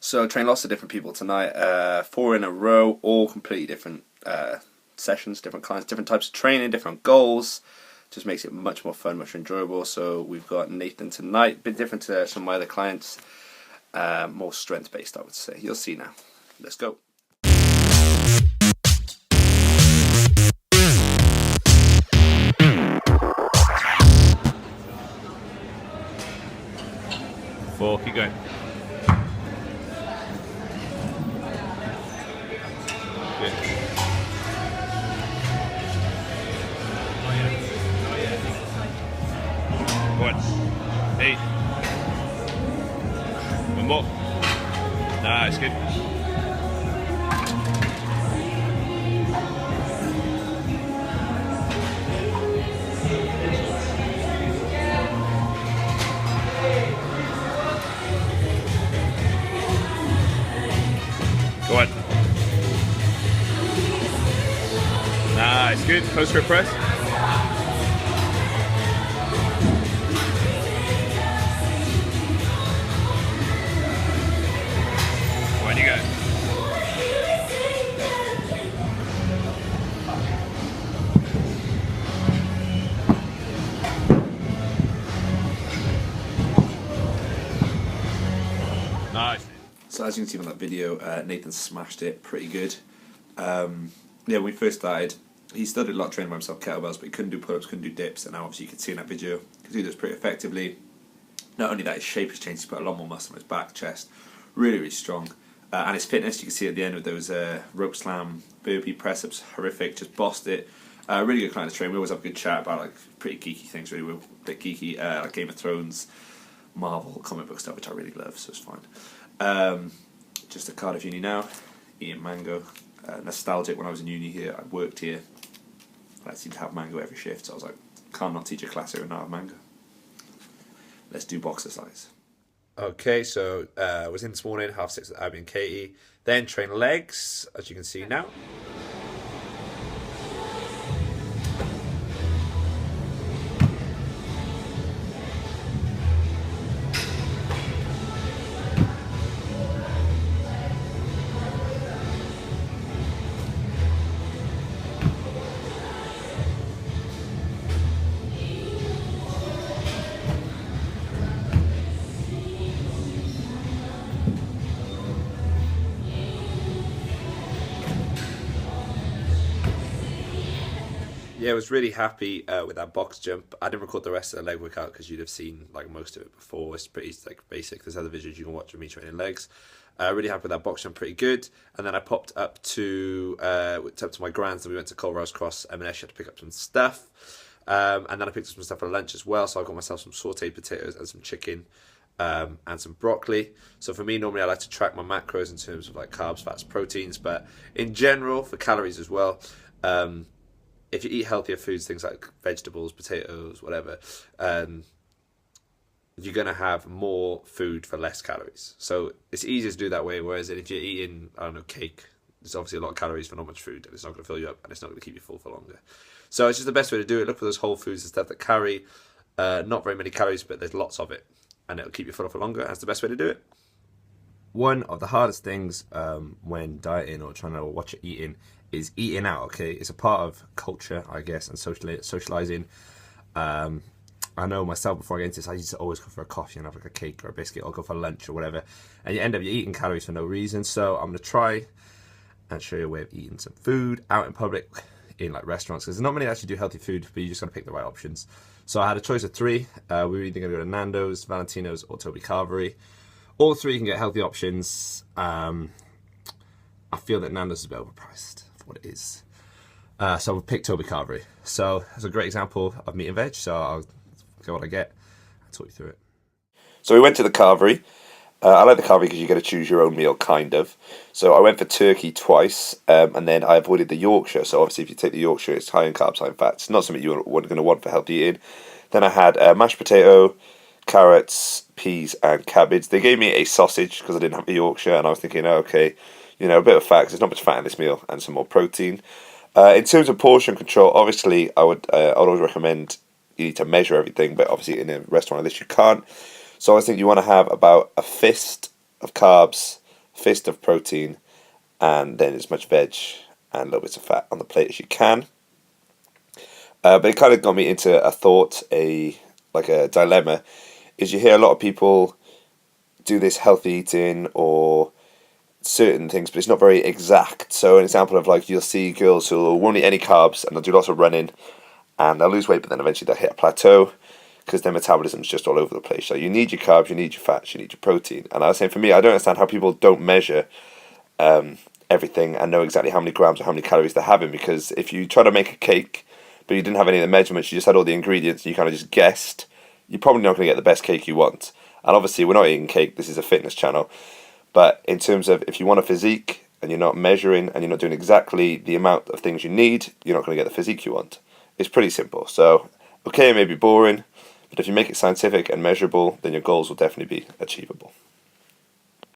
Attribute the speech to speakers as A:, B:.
A: So I trained lots of different people tonight, 4 in a row, all completely different sessions, different clients, different types of training, different goals. Just makes it much more fun, much more enjoyable. So we've got Nathan tonight, a bit different to some of my other clients, more strength based I would say. You'll see now. Let's go.
B: Four, keep going. Good. Go on. 8. One more. Nice, good. Go on. Nice, good. Close grip press. When you go. Nice.
A: So as you can see on that video, Nathan smashed it pretty good. When we first started, he still did a lot of training by himself, kettlebells, but he couldn't do pull-ups, couldn't do dips, and now obviously you can see in that video, he can do this pretty effectively. Not only that, his shape has changed, he's put a lot more muscle on his back, chest, really, really strong. And his fitness, you can see at the end with those rope slam, burpee, press-ups, horrific, just bossed it. Really good client to train. We always have a good chat about like pretty geeky things, really. We're a bit geeky, like Game of Thrones, Marvel, comic book stuff, which I really love, so it's fine. Just at Cardiff Uni now, eating mango. Nostalgic when I was in uni here, I worked here. I seemed to have mango every shift, so I was like, can't not teach a class here and not have mango. Let's do boxer size. Okay, so I was in this morning, 6:30 with Abby and Katie. Then train legs, as you can see now. Yeah, I was really happy with that box jump. I didn't record the rest of the leg workout because you'd have seen like most of it before. It's pretty like basic. There's other videos you can watch of me training legs. Really happy with that box jump, pretty good. And then I popped up to my grand's and we went to Colrose Cross M&S. You had to pick up some stuff. And then I picked up some stuff for lunch as well. So I got myself some sauteed potatoes and some chicken and some broccoli. So for me, normally I like to track my macros in terms of like carbs, fats, proteins. But in general, for calories as well, if you eat healthier foods, things like vegetables, potatoes, whatever, you're going to have more food for less calories. So it's easier to do that way, whereas if you're eating, I don't know, cake, there's obviously a lot of calories for not much food, and it's not going to fill you up, and it's not going to keep you full for longer. So it's just the best way to do it. Look for those whole foods and stuff that carry not very many calories, but there's lots of it, and it'll keep you full for longer. That's the best way to do it. One of the hardest things when dieting or trying to watch your eating is eating out, okay? It's a part of culture, I guess, and socializing. I know myself, before I get into this, I used to always go for a coffee and have like a cake or a biscuit, or go for lunch or whatever, and you end up you're eating calories for no reason. So I'm going to try and show you a way of eating some food out in public, in like restaurants, because there's not many that actually do healthy food, but you just got to pick the right options. So I had a choice of 3. We were either going to go to Nando's, Valentino's, or Toby Carvery. All 3 can get healthy options. I feel that Nando's is a bit overpriced for what it is. So we'll pick Toby Carvery. So it's a great example of meat and veg, so I'll get what I get and talk you through it. So we went to the Carvery. I like the Carvery because you get to choose your own meal, kind of. So I went for turkey twice, and then I avoided the Yorkshire. So obviously if you take the Yorkshire, it's high in carbs, high in fats. It's not something you're going to want for healthy eating. Then I had mashed potato, carrots, peas, and cabbage. They gave me a sausage because I didn't have a Yorkshire, and I was thinking, oh, okay, you know, a bit of fat because there's not much fat in this meal, and some more protein. In terms of portion control, obviously I would always recommend you need to measure everything, but obviously in a restaurant like this you can't. So I think you want to have about a fist of carbs,
C: fist of protein, and then as much veg and little bits of fat on the plate as you can. But it kind of got me into a thought, a dilemma, is you hear a lot of people do this healthy eating or certain things, but it's not very exact. So an example of like, you'll see girls who won't eat any carbs and they'll do lots of running and they'll lose weight, but then eventually they'll hit a plateau because their metabolism's just all over the place. So you need your carbs, you need your fats, you need your protein. And I was saying, for me, I don't understand how people don't measure everything and know exactly how many grams or how many calories they're having, because if you try to make a cake but you didn't have any of the measurements, you just had all the ingredients and you kind of just guessed, you're probably not going to get the best cake you want. And obviously we're not eating cake, this is a fitness channel, but in terms of if you want a physique and you're not measuring and you're not doing exactly the amount of things you need, you're not going to get the physique you want. It's pretty simple. So okay, it may be boring, but if you make it scientific and measurable, then your goals will definitely be achievable.